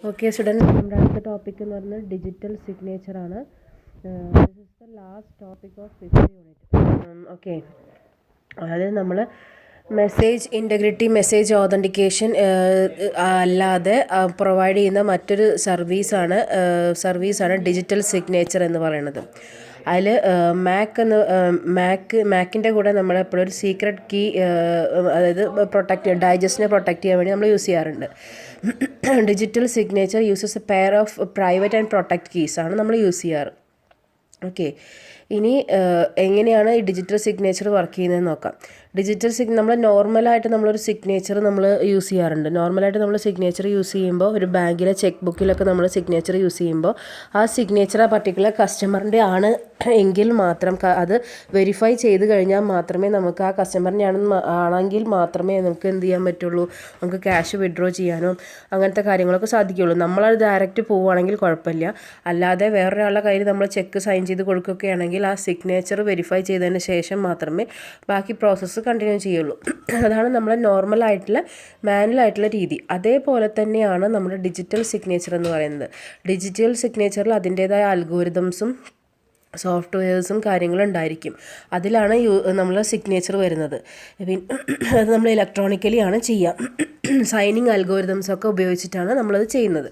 Okay students, നമ്മുടെ അടുത്ത topic എന്ന് പറയുന്നത് ഡിജിറ്റൽ സിഗ്നേച്ചർ ആണ്. This is the last topic of fifth unit. Okay, അതായത് നമ്മൾ മെസ്സേജ് ഇൻറ്റഗ്രിറ്റി, മെസ്സേജ് ഓതൻറ്റിക്കേഷൻ അല്ലാതെ പ്രൊവൈഡ് ചെയ്യുന്ന മറ്റൊരു സർവീസാണ് ഡിജിറ്റൽ സിഗ്നേച്ചർ എന്ന് പറയുന്നത്. അതിൽ മാക്കിൻ്റെ കൂടെ നമ്മൾ എപ്പോഴും ഒരു സീക്രട്ട് കീ, അതായത് ഡൈജസ്റ്റിനെ പ്രൊട്ടക്റ്റ് ചെയ്യാൻ വേണ്ടി നമ്മൾ യൂസ് ചെയ്യാറുണ്ട്. Digital signature uses A pair of private and protect keys ആണ് നമ്മൾ യൂസ് ചെയ്യാറ്. ഓക്കെ, ഇനി എങ്ങനെയാണ് ഈ ഡിജിറ്റൽ സിഗ്നേച്ചർ വർക്ക് ചെയ്യുന്നതെന്ന് നോക്കാം. നമ്മൾ നോർമലായിട്ട് നമ്മളൊരു സിഗ്നേച്ചർ നമ്മൾ യൂസ് ചെയ്യാറുണ്ട്. നോർമലായിട്ട് നമ്മൾ സിഗ്നേച്ചർ യൂസ് ചെയ്യുമ്പോൾ, ഒരു ബാങ്കിലെ ചെക്ക് ബുക്കിലൊക്കെ നമ്മൾ സിഗ്നേച്ചർ യൂസ് ചെയ്യുമ്പോൾ ആ സിഗ്നേച്ചർ ആ പർട്ടിക്കുലർ കസ്റ്റമറിൻ്റെ ആണ് എങ്കിൽ മാത്രം അത് വെരിഫൈ ചെയ്ത് കഴിഞ്ഞാൽ മാത്രമേ നമുക്ക് ആ കസ്റ്റമറിൻ്റെ ആണെങ്കിൽ മാത്രമേ നമുക്ക് എന്ത് ചെയ്യാൻ പറ്റുള്ളൂ, നമുക്ക് ക്യാഷ് വിഡ്രോ ചെയ്യാനോ അങ്ങനത്തെ കാര്യങ്ങളൊക്കെ സാധിക്കുകയുള്ളൂ. നമ്മളത് ഡയറക്റ്റ് പോവുകയാണെങ്കിൽ കുഴപ്പമില്ല. അല്ലാതെ വേറൊരാളുടെ കയ്യിൽ നമ്മൾ ചെക്ക് സൈൻ ചെയ്ത് കൊടുക്കുകയാണെങ്കിൽ ആ സിഗ്നേച്ചർ വെരിഫൈ ചെയ്തതിന് ശേഷം മാത്രമേ ബാക്കി പ്രോസസ്സ് കണ്ടിന്യൂ ചെയ്യുള്ളൂ. അതാണ് നമ്മുടെ നോർമലായിട്ടുള്ള മാനുവലായിട്ടുള്ള രീതി. അതേപോലെ തന്നെയാണ് നമ്മുടെ ഡിജിറ്റൽ സിഗ്നേച്ചർ എന്ന് പറയുന്നത്. ഡിജിറ്റൽ സിഗ്നേച്ചറിൽ അതിൻ്റേതായ അൽഗോരിതംസും സോഫ്റ്റ്വെയർസും കാര്യങ്ങളും ഉണ്ടായിരിക്കും. അതിലാണ് നമ്മൾ സിഗ്നേച്ചർ വരുന്നത്. അത് നമ്മൾ ഇലക്ട്രോണിക്കലി ആണ് ചെയ്യുക. സൈനിങ് അൽഗോരിതംസൊക്കെ ഉപയോഗിച്ചിട്ടാണ് നമ്മളത് ചെയ്യുന്നത്.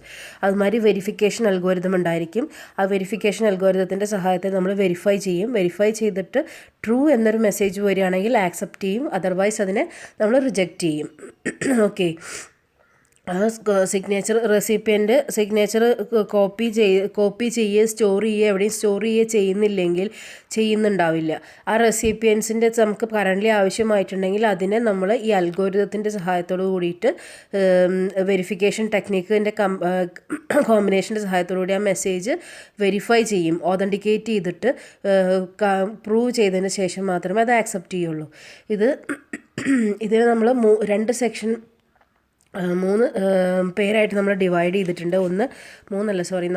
അതുമാതിരി വെരിഫിക്കേഷൻ അൽഗോരിതം ഉണ്ടായിരിക്കും. ആ വെരിഫിക്കേഷൻ അൽഗോരിതത്തിൻ്റെ സഹായത്തിൽ നമ്മൾ വെരിഫൈ ചെയ്തിട്ട് ട്രൂ എന്നൊരു മെസ്സേജ് വരികയാണെങ്കിൽ ആക്സെപ്റ്റ് ചെയ്യും, അതർവൈസ് അതിനെ നമ്മൾ റിജക്റ്റ് ചെയ്യും. ഓക്കെ, ആ റെസിപ്പിയൻ്റ് സിഗ്നേച്ചർ കോപ്പി ചെയ്യുക, സ്റ്റോർ ചെയ്യുക, എവിടെയും സ്റ്റോർ ചെയ്യുന്നുണ്ടാവില്ല. ആ റെസിപ്പിയൻസിൻ്റെ നമുക്ക് കറൻ്റ്ലി ആവശ്യമായിട്ടുണ്ടെങ്കിൽ അതിനെ നമ്മൾ ഈ അൽഗോരിതത്തിൻ്റെ സഹായത്തോടു കൂടിയിട്ട്, വെരിഫിക്കേഷൻ ടെക്നിക്കിൻ്റെ കോമ്പിനേഷൻ്റെ സഹായത്തോടു കൂടി ആ മെസ്സേജ് വെരിഫൈ ചെയ്യും, ഓതൻറ്റിക്കേറ്റ് ചെയ്തിട്ട് പ്രൂവ് ചെയ്തതിന് ശേഷം മാത്രമേ അത് ആക്സെപ്റ്റ് ചെയ്യുള്ളൂ. ഇതിന് നമ്മൾ മൂന്ന് പേരായിട്ട് നമ്മൾ ഡിവൈഡ് ചെയ്തിട്ടുണ്ട്.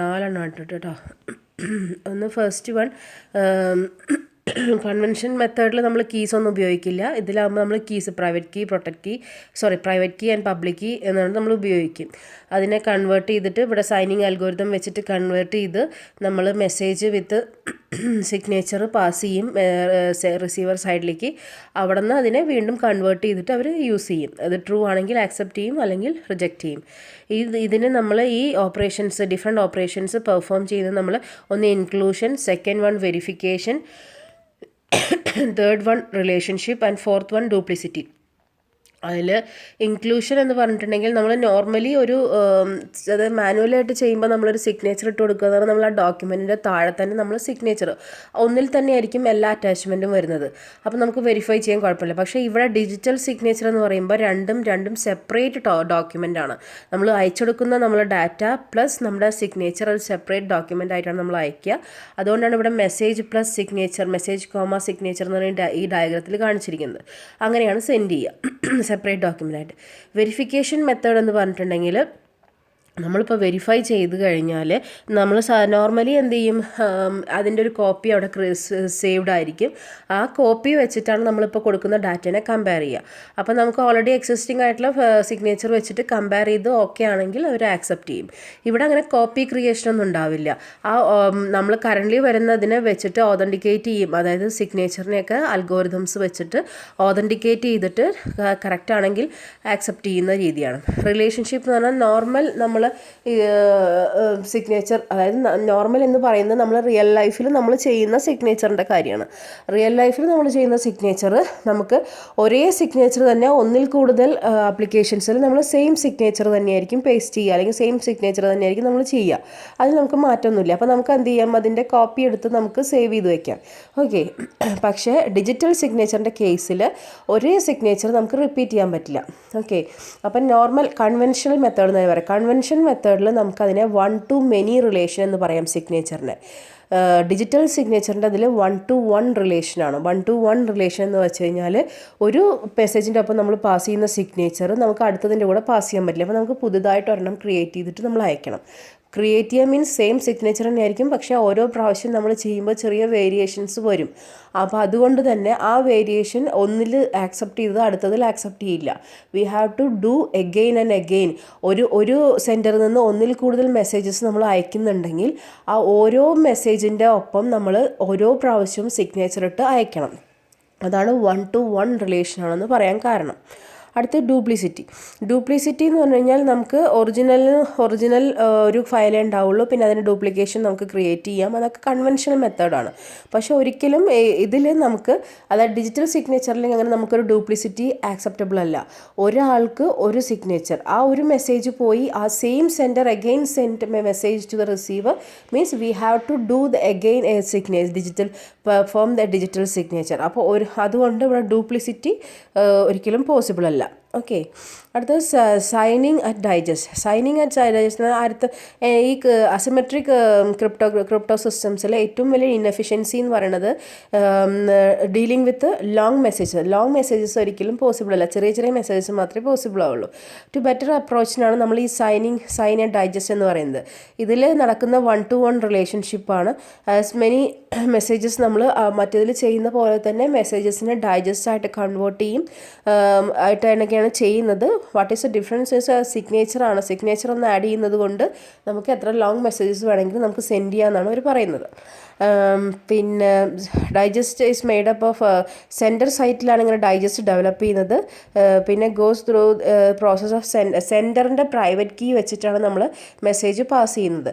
നാലെണ്ണം ഇട്ടിട്ട് കേട്ടോ. ഒന്ന് ഫസ്റ്റ് വൺ, കൺവെൻഷൻ മെത്തേഡിൽ നമ്മൾ കീസ് ഒന്നും ഉപയോഗിക്കില്ല. ഇതിലാകുമ്പോൾ നമ്മൾ keys private key and public key എന്നാണ് നമ്മൾ ഉപയോഗിക്കും. അതിനെ കൺവേർട്ട് ചെയ്തിട്ട് ഇവിടെ സൈനിങ് അൽഗോരിതം വെച്ചിട്ട് കൺവേർട്ട് ചെയ്ത് നമ്മൾ മെസ്സേജ് വിത്ത് സിഗ്നേച്ചർ പാസ് ചെയ്യും റിസീവർ സൈഡിലേക്ക്. അവിടെ നിന്ന് അതിനെ വീണ്ടും കൺവേർട്ട് ചെയ്തിട്ട് അവർ യൂസ് ചെയ്യും. അത് ട്രൂ ആണെങ്കിൽ ആക്സെപ്റ്റ് ചെയ്യും, അല്ലെങ്കിൽ റിജക്റ്റ് ചെയ്യും. ഇതിന് നമ്മൾ ഈ ഡിഫറെൻറ്റ് ഓപ്പറേഷൻസ് പെർഫോം ചെയ്യുന്നത് നമ്മൾ ഒന്ന് inclusion, second one verification, third one relationship and fourth one duplicity. അതിൽ ഇൻക്ലൂഷൻ എന്ന് പറഞ്ഞിട്ടുണ്ടെങ്കിൽ നമ്മൾ നോർമലി അത് മാനുവലായിട്ട് ചെയ്യുമ്പോൾ നമ്മളൊരു സിഗ്നേച്ചർ ഇട്ട് കൊടുക്കുക എന്ന് പറഞ്ഞാൽ നമ്മൾ ആ ഡോക്യുമെൻറ്റിൻ്റെ താഴെ തന്നെ നമ്മൾ സിഗ്നേച്ചർ ഒന്നിൽ തന്നെ ആയിരിക്കും എല്ലാ അറ്റാച്ച്മെൻറ്റും വരുന്നത്. അപ്പോൾ നമുക്ക് വെരിഫൈ ചെയ്യാൻ കുഴപ്പമില്ല. പക്ഷേ ഇവിടെ ഡിജിറ്റൽ സിഗ്നേച്ചർ എന്ന് പറയുമ്പോൾ രണ്ടും സെപ്പറേറ്റ് ഡോക്യുമെൻ്റാണ്. നമ്മൾ അയച്ചെടുക്കുന്ന നമ്മുടെ ഡാറ്റ പ്ലസ് നമ്മുടെ സിഗ്നേച്ചർ ഒരു സെപ്പറേറ്റ് ഡോക്യുമെൻ്റ് ആയിട്ടാണ് നമ്മൾ അയക്കുക. അതുകൊണ്ടാണ് ഇവിടെ മെസ്സേജ് പ്ലസ് സിഗ്നേച്ചർ, സിഗ്നേച്ചർ എന്ന് പറയുന്ന ഈ ഡയഗ്രത്തിൽ കാണിച്ചിരിക്കുന്നത്. അങ്ങനെയാണ് സെൻഡ് ചെയ്യുക സെപ്പറേറ്റ് ഡോക്യുമെൻ്റായിട്ട്. വെരിഫിക്കേഷൻ മെത്തേഡ് എന്ന് പറഞ്ഞിട്ടുണ്ടെങ്കിൽ നമ്മളിപ്പോൾ വെരിഫൈ ചെയ്ത് കഴിഞ്ഞാൽ നമ്മൾ നോർമലി എന്ത് ചെയ്യും, അതിൻ്റെ ഒരു കോപ്പി അവിടെ സേവ്ഡ് ആയിരിക്കും. ആ കോപ്പി വെച്ചിട്ടാണ് നമ്മളിപ്പോൾ കൊടുക്കുന്ന ഡാറ്റേനെ കമ്പയർ ചെയ്യുക. അപ്പോൾ നമുക്ക് ഓൾറെഡി എക്സിസ്റ്റിംഗ് ആയിട്ടുള്ള സിഗ്നേച്ചർ വെച്ചിട്ട് കമ്പയർ ചെയ്ത് ഓക്കെ ആണെങ്കിൽ അവർ ആക്സെപ്റ്റ് ചെയ്യും. ഇവിടെ അങ്ങനെ കോപ്പി ക്രിയേഷനൊന്നും ഉണ്ടാവില്ല. നമ്മൾ കറൻ്റ്ലി വരുന്നതിനെ വെച്ചിട്ട് ഓതൻറ്റിക്കേറ്റ് ചെയ്യും. അതായത് സിഗ്നേച്ചറിനെയൊക്കെ അൽഗോരിതംസ് വെച്ചിട്ട് ഓതൻറ്റിക്കേറ്റ് ചെയ്തിട്ട് കറക്റ്റ് ആണെങ്കിൽ ആക്സെപ്റ്റ് ചെയ്യുന്ന രീതിയാണ്. റിലേഷൻഷിപ്പ് എന്ന് പറഞ്ഞാൽ നോർമൽ നമ്മൾ സിഗ്നേച്ചർ, അതായത് നോർമൽ എന്ന് പറയുന്നത് നമ്മൾ റിയൽ ലൈഫിൽ നമ്മൾ ചെയ്യുന്ന സിഗ്നേച്ചറിൻ്റെ കാര്യമാണ്. റിയൽ ലൈഫിൽ നമ്മൾ ചെയ്യുന്ന സിഗ്നേച്ചർ നമുക്ക് ഒരേ സിഗ്നേച്ചർ തന്നെ ഒന്നിൽ കൂടുതൽ ആപ്ലിക്കേഷൻസിൽ നമ്മൾ സെയിം സിഗ്നേച്ചർ തന്നെയായിരിക്കും പേസ്റ്റ് ചെയ്യുക, അല്ലെങ്കിൽ സെയിം സിഗ്നേച്ചർ തന്നെയായിരിക്കും നമ്മൾ ചെയ്യുക. അതിൽ നമുക്ക് മാറ്റമൊന്നുമില്ല. അപ്പോൾ നമുക്ക് എന്ത് ചെയ്യാം, അതിൻ്റെ കോപ്പി എടുത്ത് നമുക്ക് സേവ് ചെയ്ത് വയ്ക്കാം. ഓക്കെ, പക്ഷേ ഡിജിറ്റൽ സിഗ്നേച്ചറിൻ്റെ കേസിൽ ഒരേ സിഗ്നേച്ചർ നമുക്ക് റിപ്പീറ്റ് ചെയ്യാൻ പറ്റില്ല. ഓക്കെ, അപ്പം നോർമൽ കൺവെൻഷണൽ മെത്തേഡ് എന്ന് പറയാം. കൺവെൻഷൻ മെത്തേഡിൽ നമുക്കതിനെ 1 to many റിലേഷൻ എന്ന് പറയാം സിഗ്നേച്ചറിനെ. ഡിജിറ്റൽ സിഗ്നേച്ചറിൻ്റെ അതിൽ 1 to 1 റിലേഷനാണ്. 1 to 1 റിലേഷൻ എന്ന് വെച്ച് കഴിഞ്ഞാൽ ഒരു മെസ്സേജിൻ്റെ ഒപ്പം നമ്മൾ പാസ് ചെയ്യുന്ന സിഗ്നേച്ചർ നമുക്ക് അടുത്തതിൻ്റെ കൂടെ പാസ് ചെയ്യാൻ പറ്റില്ല. അപ്പോൾ നമുക്ക് പുതുതായിട്ട് ഒരെണ്ണം ക്രിയേറ്റ് ചെയ്തിട്ട് നമ്മൾ അയക്കണം. ക്രിയേറ്റ് ചെയ്യുക മീൻസ് സെയിം സിഗ്നേച്ചർ തന്നെയായിരിക്കും, പക്ഷേ ഓരോ പ്രാവശ്യം നമ്മൾ ചെയ്യുമ്പോൾ ചെറിയ വേരിയേഷൻസ് വരും. അപ്പോൾ അതുകൊണ്ട് തന്നെ ആ വേരിയേഷൻ ഒന്നിൽ ആക്സെപ്റ്റ് ചെയ്തത് അടുത്തതിൽ ആക്സെപ്റ്റ് ചെയ്യില്ല. We have to do again and again. ഒരു സെൻറ്ററിൽ നിന്ന് ഒന്നിൽ കൂടുതൽ മെസ്സേജസ് നമ്മൾ അയക്കുന്നുണ്ടെങ്കിൽ ആ ഓരോ മെസ്സേജിൻ്റെ ഒപ്പം നമ്മൾ ഓരോ പ്രാവശ്യവും സിഗ്നേച്ചർ ഇട്ട് അയക്കണം. അതാണ് 1-to-1 റിലേഷനാണെന്ന് പറയാൻ കാരണം. അടുത്ത ഡ്യൂപ്ലിസിറ്റി എന്ന് പറഞ്ഞു കഴിഞ്ഞാൽ നമുക്ക് ഒറിജിനൽ ഒരു ഫയലേ ഉണ്ടാവുള്ളൂ, പിന്നെ അതിന് ഡ്യൂപ്ലിക്കേഷൻ നമുക്ക് ക്രിയേറ്റ് ചെയ്യാം. അതൊക്കെ കൺവെൻഷണൽ മെത്തേഡാണ്. പക്ഷേ ഒരിക്കലും ഇതിൽ നമുക്ക്, അതായത് ഡിജിറ്റൽ സിഗ്നേച്ചറിൽ അങ്ങനെ നമുക്കൊരു ഡ്യൂപ്ലിസിറ്റി ആക്സെപ്റ്റബിൾ അല്ല. ഒരാൾക്ക് ഒരു സിഗ്നേച്ചർ, ആ ഒരു മെസ്സേജ് പോയി ആ same sender again send message to the receiver means we have to do the again a signature perform the digital signature. അപ്പോൾ അതുകൊണ്ട് ഇവിടെ ഡ്യൂപ്ലിസിറ്റി ഒരിക്കലും പോസിബിൾ അല്ല. ഓക്കെ, അടുത്തത് സൈനിങ് അറ്റ് ഡൈജസ്റ്റ്. അടുത്ത ഈ അസിമെട്രിക് ക്രിപ്റ്റോ സിസ്റ്റംസിലെ ഏറ്റവും വലിയ ഇൻഎഫിഷ്യൻസി എന്ന് പറയുന്നത് ഡീലിംഗ് വിത്ത് ലോങ് മെസ്സേജസ് ഒരിക്കലും പോസിബിൾ അല്ല. ചെറിയ മെസ്സേജസ് മാത്രമേ പോസിബിൾ ആവുള്ളൂ. ടു ബെറ്റർ അപ്രോച്ചിനാണ് നമ്മൾ ഈ സൈൻ ആൻഡ് ഡൈജസ്റ്റ് എന്ന് പറയുന്നത്. ഇതിൽ നടക്കുന്ന 1-to-1 റിലേഷൻഷിപ്പാണ്. ആസ് മെനി മെസ്സേജസ് നമ്മൾ മറ്റേതിൽ ചെയ്യുന്ന പോലെ തന്നെ മെസ്സേജസിനെ ഡൈജസ്റ്റ് ആയിട്ട് കൺവേർട്ട് ചെയ്യും ആയിട്ടൊക്കെയാണ് ചെയ്യുന്നത്. What is the difference is signature ഒന്ന് ആഡ് ചെയ്യുന്നത് കൊണ്ട് നമുക്ക് എത്ര ലോങ് മെസ്സേജസ് വേണമെങ്കിലും നമുക്ക് സെൻഡ് ചെയ്യാമെന്നാണ് അവർ പറയുന്നത്. പിന്നെ digest is made up of centre സൈറ്റിലാണ് ഇങ്ങനെ ഡൈജസ്റ്റ് ഡെവലപ്പ് ചെയ്യുന്നത്. പിന്നെ ഗോസ് ത്രൂ പ്രോസസ് ഓഫ് സെൻറ്ററിൻ്റെ പ്രൈവറ്റ് കീ വെച്ചിട്ടാണ് നമ്മൾ മെസ്സേജ് പാസ് ചെയ്യുന്നത്.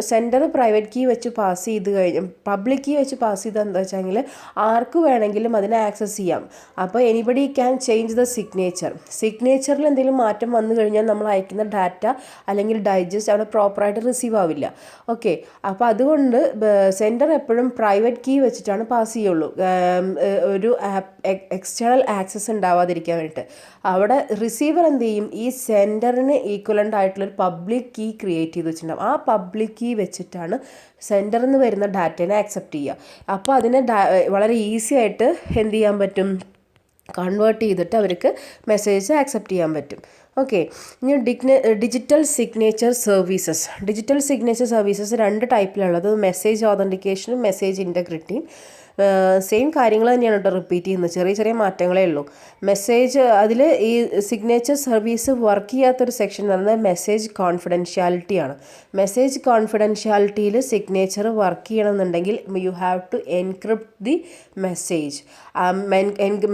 സെൻറ്റർ പ്രൈവറ്റ് കീ വെച്ച് പാസ് ചെയ്ത് കഴിഞ്ഞ് പബ്ലിക് കീ വെച്ച് പാസ് ചെയ്താൽ എന്താ വെച്ചെങ്കിൽ ആർക്ക് വേണമെങ്കിലും അതിനെ ആക്സസ് ചെയ്യാം. അപ്പോൾ എനിബഡി ക്യാൻ ചേഞ്ച് ദ സിഗ്നേച്ചറിൽ എന്തെങ്കിലും മാറ്റം വന്നു കഴിഞ്ഞാൽ നമ്മൾ അയക്കുന്ന ഡാറ്റ അല്ലെങ്കിൽ ഡൈജസ്റ്റ് അവിടെ പ്രോപ്പറായിട്ട് റിസീവ് ആവില്ല. ഓക്കെ, അപ്പോൾ അതുകൊണ്ട് സെൻറ്റർ എപ്പോഴും പ്രൈവറ്റ് കീ വെച്ചിട്ടാണ് പാസ് ചെയ്യുള്ളൂ, ഒരു എക്സ്റ്റേണൽ ആക്സസ് ഉണ്ടാവാതിരിക്കാൻ വേണ്ടിയിട്ട്. അവിടെ റിസീവർ എന്ത് ചെയ്യും, ഈ സെൻറ്ററിന് ഈക്വലൻ്റ് ആയിട്ടുള്ളൊരു പബ്ലിക് കീ ക്രിയേറ്റ് ചെയ്ത് വെച്ചിട്ടുണ്ടാകും. ആ പബ്ലിക് കീ വെച്ചിട്ടാണ് സെൻറ്ററിൽ നിന്ന് വരുന്ന ഡാറ്റേനെ ആക്സെപ്റ്റ് ചെയ്യുക. അപ്പോൾ അതിനെ വളരെ ഈസി ആയിട്ട് എന്ത് ചെയ്യാൻ പറ്റും, കൺവേർട്ട് ചെയ്തിട്ട് അവർക്ക് മെസ്സേജ് ആക്സെപ്റ്റ് ചെയ്യാൻ പറ്റും. ഓക്കെ, ഇനി ഡിജിറ്റൽ സിഗ്നേച്ചർ സർവീസസ് 2 ടൈപ്പിലുള്ളത്. മെസ്സേജ് ഓതൻറ്റിക്കേഷനും മെസ്സേജ് ഇൻറ്റഗ്രിറ്റിയും. സെയിം കാര്യങ്ങൾ തന്നെയാണ് കേട്ടോ റിപ്പീറ്റ് ചെയ്യുന്നത്, ചെറിയ മാറ്റങ്ങളേ ഉള്ളൂ. മെസ്സേജ് അതിൽ ഈ സിഗ്നേച്ചർ സർവീസ് വർക്ക് ചെയ്യാത്തൊരു സെക്ഷൻ എന്ന് പറയുന്നത് മെസ്സേജ് കോൺഫിഡൻഷ്യാലിറ്റിയാണ്. മെസ്സേജ് കോൺഫിഡൻഷ്യാലിറ്റിയിൽ സിഗ്നേച്ചർ വർക്ക് ചെയ്യണമെന്നുണ്ടെങ്കിൽ you have to encrypt the message.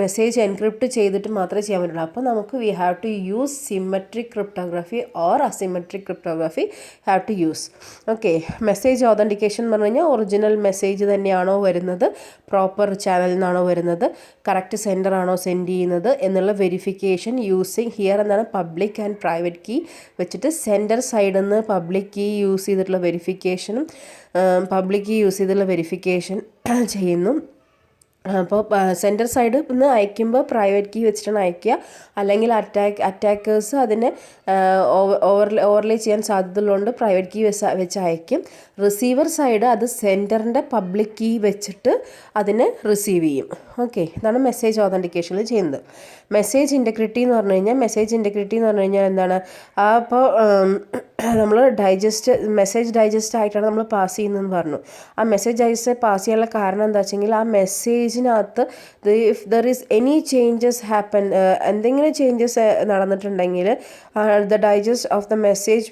Message encrypt ചെയ്തിട്ട് മാത്രമേ ചെയ്യാൻ പറ്റുള്ളൂ. അപ്പോൾ നമുക്ക് we have to use symmetric cryptography or asymmetric cryptography have to use. Okay, message authentication എന്ന് പറഞ്ഞു കഴിഞ്ഞാൽ ഒറിജിനൽ മെസ്സേജ് തന്നെയാണോ വരുന്നത്, പ്രോപ്പർ ചാനലിൽ നിന്നാണോ വരുന്നത്, കറക്റ്റ് സെൻഡർ ആണോ സെൻഡ് ചെയ്യുന്നത് എന്നുള്ള വെരിഫിക്കേഷൻ യൂസിങ് ഹിയർ എന്നാണ് പബ്ലിക് ആൻഡ് പ്രൈവറ്റ് കീ വെച്ചിട്ട് സെൻഡർ സൈഡിൽ നിന്ന് പബ്ലിക് കീ യൂസ് ചെയ്തിട്ടുള്ള വെരിഫിക്കേഷനും പബ്ലിക് കീ യൂസ് ചെയ്തിട്ടുള്ള വെരിഫിക്കേഷൻ ചെയ്യുന്നു. അപ്പോൾ സെൻറ്റർ സൈഡ് നിന്ന് അയക്കുമ്പോൾ പ്രൈവറ്റ് കീ വെച്ചിട്ടാണ് അയക്കുക, അല്ലെങ്കിൽ അറ്റാക്കേഴ്സ് അതിനെ ഓവർലേ ചെയ്യാൻ സാധ്യതയുള്ളതുകൊണ്ട് പ്രൈവറ്റ് കീ വെച്ച് അയക്കും. റിസീവർ സൈഡ് അത് സെൻറ്ററിൻ്റെ പബ്ലിക് കീ വെച്ചിട്ട് അതിനെ റിസീവ് ചെയ്യും. ഓക്കെ, ഇതാണ് മെസ്സേജ് ഓതൻറ്റിക്കേഷനിൽ ചെയ്യുന്നത്. മെസ്സേജ് ഇൻറ്റഗ്രിറ്റി എന്ന് പറഞ്ഞു കഴിഞ്ഞാൽ എന്താണ്, അപ്പോൾ നമ്മൾ മെസ്സേജ് ഡൈജസ്റ്റ് ആയിട്ടാണ് നമ്മൾ പാസ് ചെയ്യുന്നതെന്ന് പറഞ്ഞു. ആ മെസ്സേജ് ഡൈജസ്റ്റ് പാസ് ചെയ്യാനുള്ള കാരണം എന്താ വെച്ചെങ്കിൽ ആ മെസ്സേജിനകത്ത് if there is any changes happen, എന്തെങ്കിലും ചേഞ്ചസ് നടന്നിട്ടുണ്ടെങ്കിൽ the digest of the message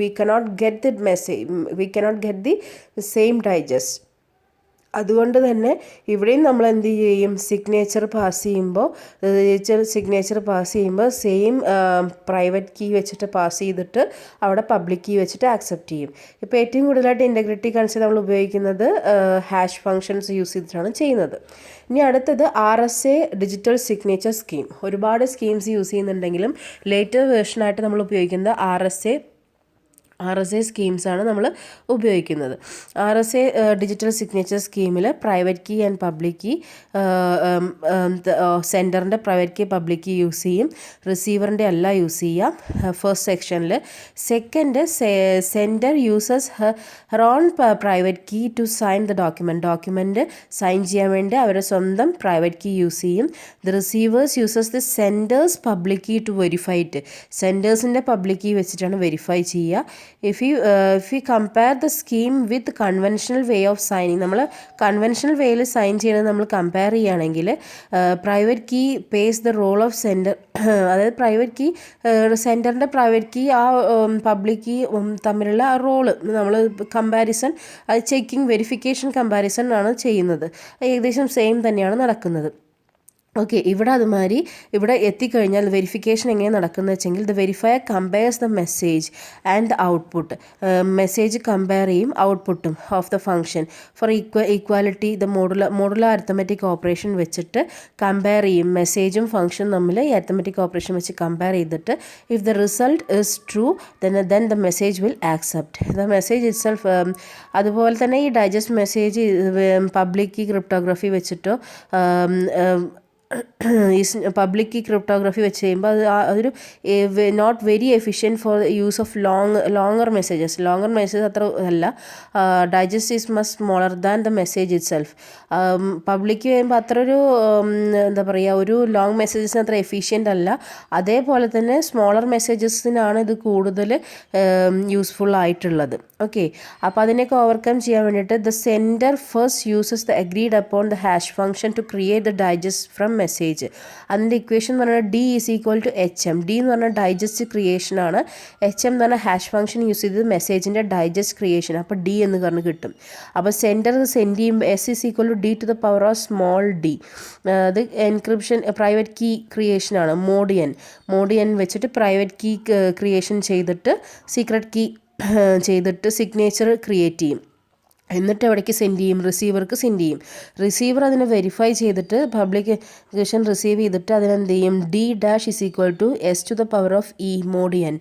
we cannot get the message, we cannot get the same digest. അതുകൊണ്ട് തന്നെ ഇവിടെയും നമ്മൾ എന്ത് ചെയ്യും, സിഗ്നേച്ചർ പാസ് ചെയ്യുമ്പോൾ സെയിം പ്രൈവറ്റ് കീ വെച്ചിട്ട് പാസ് ചെയ്തിട്ട് അവിടെ പബ്ലിക് കീ വെച്ചിട്ട് ആക്സെപ്റ്റ് ചെയ്യും. ഇപ്പോൾ ഏറ്റവും കൂടുതലായിട്ട് ഇൻറ്റഗ്രിറ്റി കൺസെപ്റ്റ് നമ്മൾ ഉപയോഗിക്കുന്നത് ഹാഷ് ഫങ്ഷൻസ് യൂസ് ചെയ്തിട്ടാണ് ചെയ്യുന്നത്. ഇനി അടുത്തത് RSA ഡിജിറ്റൽ സിഗ്നേച്ചർ സ്കീം. ഒരുപാട് സ്കീംസ് യൂസ് ചെയ്യുന്നുണ്ടെങ്കിലും ലേറ്റർ വേർഷനായിട്ട് നമ്മൾ ഉപയോഗിക്കുന്നത് RSA സ്കീംസാണ് നമ്മൾ ഉപയോഗിക്കുന്നത്. RSA ഡിജിറ്റൽ സിഗ്നേച്ചർ സ്കീമിൽ private key and public key, സെൻഡറിൻ്റെ private key public key use ചെയ്യും, റിസീവറിൻ്റെ എല്ലാം യൂസ് ചെയ്യാം ഫസ്റ്റ് സെക്ഷനിൽ. Second, sender uses her own private key to sign the document sign ചെയ്യാൻ വേണ്ടി അവരുടെ സ്വന്തം പ്രൈവറ്റ് കീ യൂസ് ചെയ്യും. The receivers uses the sender's public key to verify it. സെൻഡേഴ്സിൻ്റെ public key വെച്ചിട്ടാണ് വെരിഫൈ ചെയ്യുക. If you compare the scheme with conventional way of signing, നമ്മൾ conventional വേയിൽ sign ചെയ്യണത് നമ്മൾ കമ്പയർ ചെയ്യുകയാണെങ്കിൽ private key plays the role of sender. അതായത് private key, സെൻഡറിൻ്റെ private key ആ പബ്ലിക് കീ തമ്മിലുള്ള ആ റോള് നമ്മൾ കമ്പാരിസൺ, അത് ചെക്കിങ് വെരിഫിക്കേഷൻ കമ്പാരിസൺ ആണ് ചെയ്യുന്നത്. ഏകദേശം സെയിം തന്നെയാണ് നടക്കുന്നത്. ഓക്കെ, ഇവിടെ അതുമാതിരി ഇവിടെ എത്തിക്കഴിഞ്ഞാൽ വെരിഫിക്കേഷൻ എങ്ങനെ നടക്കുന്നത് വെച്ചെങ്കിൽ the verifier compares the message and the output. Message compare ചെയ്യും ഔട്ട്പുട്ടും of the function for equality. The modular arithmetic operation വെച്ചിട്ട് കമ്പയർ ചെയ്യും മെസ്സേജും ഫംഗ്ഷനും തമ്മിൽ ഈ അരിത്തമെറ്റിക് ഓപ്പറേഷൻ വെച്ച് കമ്പയർ ചെയ്തിട്ട് if the result is true then the message will accept the message itself. അതുപോലെ തന്നെ ഈ digest message public key cryptography വെച്ചിട്ടോ ഈ പബ്ലിക് കീ ക്രിപ്റ്റോഗ്രഫി വെച്ച് ചെയ്യുമ്പോൾ അതൊരു not very efficient four use of longer messages അത്ര അല്ല. Digest is must smaller than the message itself. Public ചെയ്യുമ്പോൾ അത്ര ഒരു എന്താ പറയുക, ഒരു ലോങ് മെസ്സേജസിന് അത്ര എഫിഷ്യൻ്റ് അല്ല. അതേപോലെ തന്നെ സ്മോളർ മെസ്സേജസിനാണ് ഇത് കൂടുതൽ യൂസ്ഫുൾ ആയിട്ടുള്ളത്. ഓക്കെ, അപ്പോൾ അതിനെയൊക്കെ ഓവർകം ചെയ്യാൻ വേണ്ടിയിട്ട് the sender first uses the agreed upon the hash function to create the digest from message. അതിൻ്റെ ഇക്വേഷൻ എന്ന് പറഞ്ഞാൽ D = HM. D എന്ന് പറഞ്ഞാൽ ഡൈജസ്റ്റ് ക്രിയേഷനാണ്. HM എന്ന് പറഞ്ഞാൽ ഹാഷ് ഫംഗ്ഷൻ യൂസ് ചെയ്ത് മെസ്സേജിൻ്റെ ഡൈജസ്റ്റ് ക്രിയേഷൻ. അപ്പോൾ D എന്ന് പറഞ്ഞ് കിട്ടും. അപ്പോൾ സെൻഡർ സെൻഡ് ചെയ്യുമ്പോൾ S = D⁻⁻d. അത് എൻക്രിപ്ഷൻ പ്രൈവറ്റ് കീ ക്രിയേഷനാണ്. മോഡ് n വെച്ചിട്ട് പ്രൈവറ്റ് കീ ക്രിയേഷൻ ചെയ്തിട്ട് സീക്രട്ട് കീ ചെയ്തിട്ട് സിഗ്നേച്ചർ ക്രിയേറ്റ് ചെയ്യും. എന്നിട്ട് എവിടേക്ക് സെൻഡ് ചെയ്യും? റിസീവർക്ക് സെൻഡ് ചെയ്യും. റിസീവർ അതിനെ വെരിഫൈ ചെയ്തിട്ട് പബ്ലിക്കേഷൻ റിസീവ് ചെയ്തിട്ട് അതിനെന്ത് ചെയ്യും? D'=S⁻E mod n.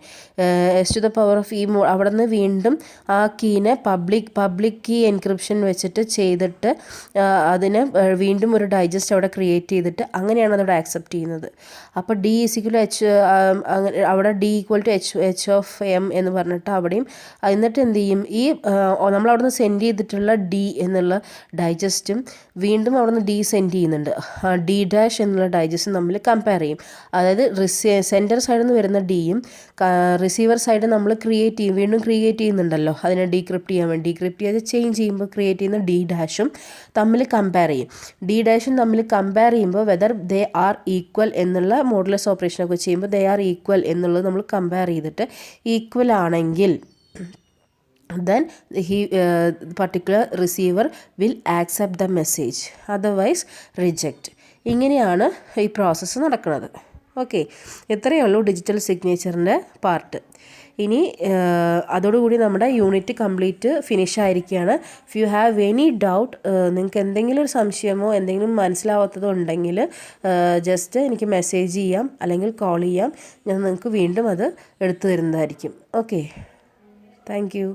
S⁻E അവിടെ നിന്ന് വീണ്ടും ആ കീനെ പബ്ലിക് കീ എൻക്രിപ്ഷൻ വെച്ചിട്ട് ചെയ്തിട്ട് അതിനെ വീണ്ടും ഒരു ഡൈജസ്റ്റ് അവിടെ ക്രിയേറ്റ് ചെയ്തിട്ട് അങ്ങനെയാണ് അതവിടെ ആക്സെപ്റ്റ് ചെയ്യുന്നത്. അപ്പോൾ D=H, അവിടെ D=H(m) എന്ന് പറഞ്ഞിട്ട് അവിടെയും എന്നിട്ട് എന്ത് ചെയ്യും? ഈ നമ്മളവിടെ നിന്ന് സെൻഡ് ചെയ്തിട്ടുള്ള D എന്നുള്ള ഡൈജസ്റ്റും വീണ്ടും അവിടെ നിന്ന് D സെൻഡ് ചെയ്യുന്നുണ്ട്. D' എന്നുള്ള ഡൈജസ്റ്റും തമ്മിൽ കമ്പയർ ചെയ്യും. അതായത് സെൻഡർ സൈഡിൽ നിന്ന് വരുന്ന Dയും റിസീവർ സൈഡ് നമ്മൾ വീണ്ടും ക്രിയേറ്റ് ചെയ്യുന്നുണ്ടല്ലോ അതിനെ ഡീക്രിപ്റ്റ് ചെയ്യാൻ വേണ്ടി. ഡീക്രിപ്റ്റ് ചെയ്ത് ചേഞ്ച് ചെയ്യുമ്പോൾ ക്രിയേറ്റ് ചെയ്യുന്ന D' തമ്മിൽ കമ്പയർ ചെയ്യും. D' തമ്മിൽ കമ്പയർ ചെയ്യുമ്പോൾ വെദർ ദേ ആർ ഈക്വൽ എന്നുള്ള മോഡുലസ് ഓപ്പറേഷനൊക്കെ ചെയ്യുമ്പോൾ ദേ ആർ ഈക്വൽ എന്നുള്ളത് നമ്മൾ കമ്പയർ ചെയ്തിട്ട് ഈക്വൽ ആണെങ്കിൽ then particular receiver will accept the message, otherwise reject. ഇങ്ങനെയാണ് ഈ പ്രോസസ്സ് നടക്കുന്നത്. ഓക്കെ, ഇത്രയേ ഉള്ളൂ ഡിജിറ്റൽ സിഗ്നേച്ചറിൻ്റെ പാർട്ട്. ഇനി അതോടുകൂടി നമ്മുടെ യൂണിറ്റ് കംപ്ലീറ്റ് ഫിനിഷ് ആയിരിക്കുകയാണ്. If you have any doubt, നിങ്ങൾക്ക് എന്തെങ്കിലും ഒരു സംശയമോ എന്തെങ്കിലും മനസ്സിലാവാത്തതോ ഉണ്ടെങ്കിൽ ജസ്റ്റ് എനിക്ക് മെസ്സേജ് ചെയ്യാം അല്ലെങ്കിൽ കോൾ ചെയ്യാം. ഞാൻ നിങ്ങൾക്ക് വീണ്ടും അത് എടുത്തു തരുന്നതായിരിക്കും. Okay, thank you.